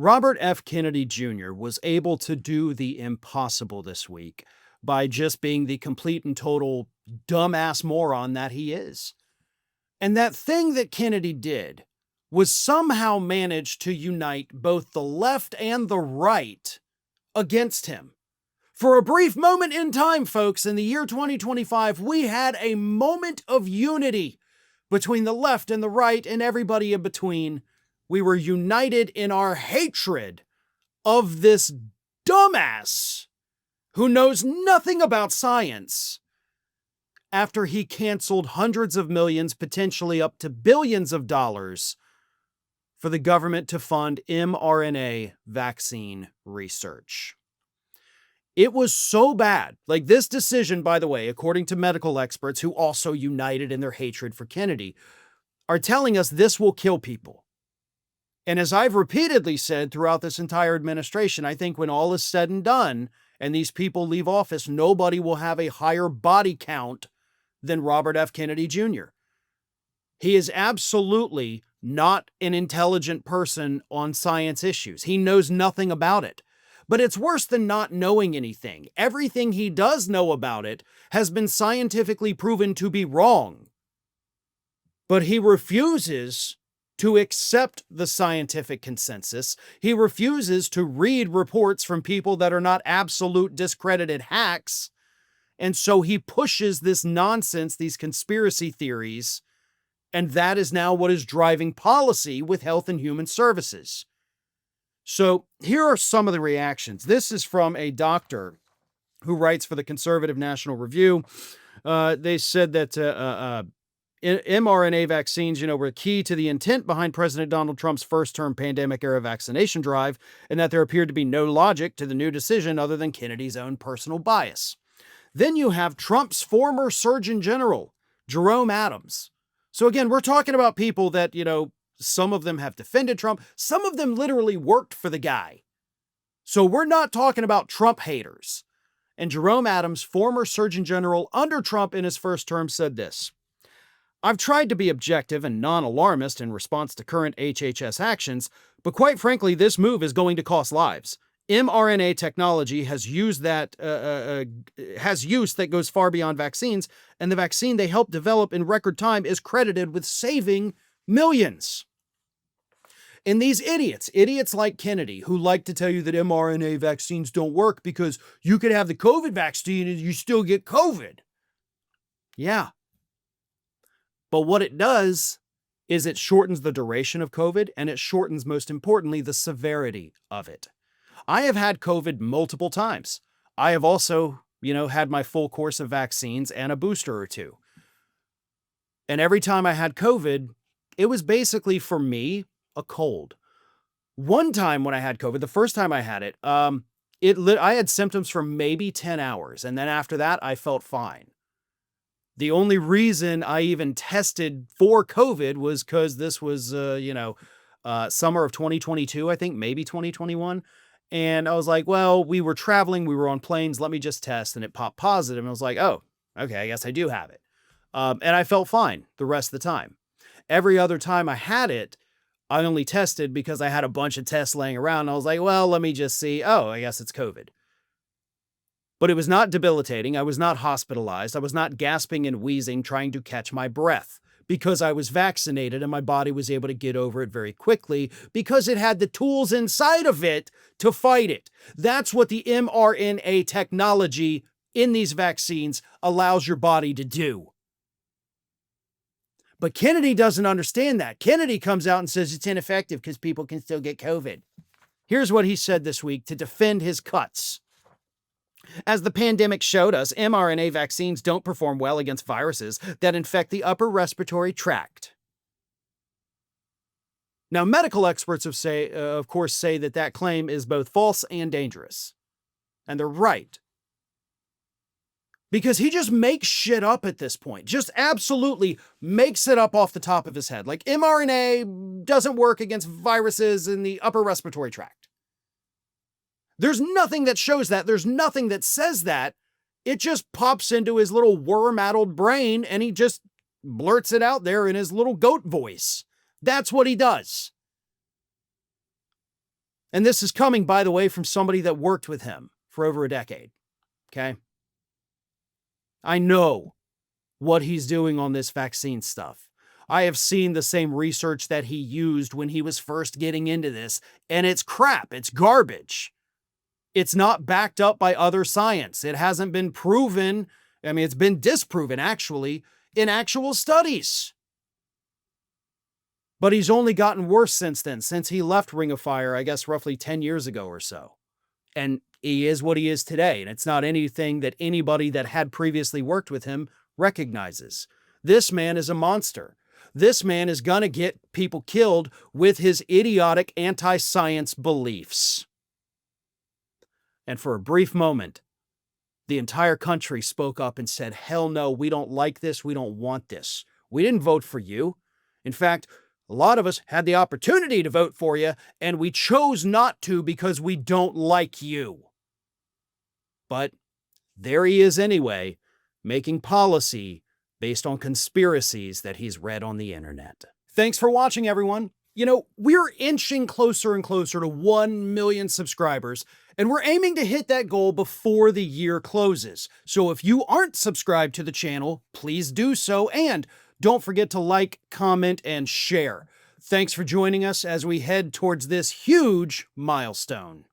Robert F. Kennedy Jr. was able to do the impossible this week by just being the complete and total dumbass moron that he is. And that thing that Kennedy did was somehow manage to unite both the left and the right against him. For a brief moment in time, folks, in the year 2025, we had a moment of unity between the left and the right and everybody in between. We were united in our hatred of this dumbass who knows nothing about science after he canceled hundreds of millions, potentially up to billions of dollars for the government to fund mRNA vaccine research. It was so bad. Like, this decision, by the way, according to medical experts who also united in their hatred for Kennedy, are telling us this will kill people. And as I've repeatedly said throughout this entire administration, I think when all is said and done and these people leave office, nobody will have a higher body count than Robert F. Kennedy Jr. He is absolutely not an intelligent person on science issues. He knows nothing about it. But it's worse than not knowing anything. Everything he does know about it has been scientifically proven to be wrong. But he refuses to accept the scientific consensus. He refuses to read reports from people that are not absolute discredited hacks. And so he pushes this nonsense, these conspiracy theories, and that is now what is driving policy with Health and Human Services. So here are some of the reactions. This is from a doctor who writes for the Conservative National Review. They said that mRNA vaccines, were key to the intent behind President Donald Trump's first-term pandemic-era vaccination drive, and that there appeared to be no logic to the new decision other than Kennedy's own personal bias. Then you have Trump's former Surgeon General, Jerome Adams. So again, we're talking about people that, some of them have defended Trump. Some of them literally worked for the guy. So we're not talking about Trump haters. And Jerome Adams, former Surgeon General under Trump in his first term, said this: "I've tried to be objective and non-alarmist in response to current HHS actions, but quite frankly, this move is going to cost lives. mRNA technology has use that goes far beyond vaccines, and the vaccine they helped develop in record time is credited with saving millions." And these idiots like Kennedy, who like to tell you that mRNA vaccines don't work because you could have the COVID vaccine and you still get COVID. Yeah. But what it does is it shortens the duration of COVID, and it shortens, most importantly, the severity of it. I have had COVID multiple times. I have also, had my full course of vaccines and a booster or two. And every time I had COVID, it was basically, for me, a cold. One time when I had COVID, the first time I had it, I had symptoms for maybe 10 hours. And then after that, I felt fine. The only reason I even tested for COVID was because this was, summer of 2022, I think, maybe 2021. And I was like, well, we were traveling, we were on planes, let me just test. And it popped positive. And I was like, oh, okay, I guess I do have it. And I felt fine the rest of the time. Every other time I had it, I only tested because I had a bunch of tests laying around. And I was like, well, let me just see. Oh, I guess it's COVID. But it was not debilitating. I was not hospitalized. I was not gasping and wheezing, trying to catch my breath, because I was vaccinated and my body was able to get over it very quickly because it had the tools inside of it to fight it. That's what the mRNA technology in these vaccines allows your body to do. But Kennedy doesn't understand that. Kennedy comes out and says it's ineffective because people can still get COVID. Here's what he said this week to defend his cuts. "As the pandemic showed us, mRNA vaccines don't perform well against viruses that infect the upper respiratory tract." Now, medical experts of course say that claim is both false and dangerous. And they're right. Because he just makes shit up at this point. Just absolutely makes it up off the top of his head. Like, mRNA doesn't work against viruses in the upper respiratory tract. There's nothing that shows that. There's nothing that says that. It just pops into his little worm-addled brain, and he just blurts it out there in his little goat voice. That's what he does. And this is coming, by the way, from somebody that worked with him for over a decade. Okay? I know what he's doing on this vaccine stuff. I have seen the same research that he used when he was first getting into this, and it's crap. It's garbage. It's not backed up by other science. It hasn't been proven. I mean, it's been disproven, actually, in actual studies. But he's only gotten worse since then, since he left Ring of Fire, I guess, roughly 10 years ago or so. And he is what he is today, and it's not anything that anybody that had previously worked with him recognizes. This man is a monster. This man is going to get people killed with his idiotic anti-science beliefs. And for a brief moment, the entire country spoke up and said, hell no, we don't like this, we don't want this. We didn't vote for you. In fact, a lot of us had the opportunity to vote for you, and we chose not to because we don't like you. But there he is anyway, making policy based on conspiracies that he's read on the internet. Thanks for watching, everyone. You know, we're inching closer and closer to 1 million subscribers, and we're aiming to hit that goal before the year closes. So if you aren't subscribed to the channel, please do so, and don't forget to like, comment, and share. Thanks for joining us as we head towards this huge milestone.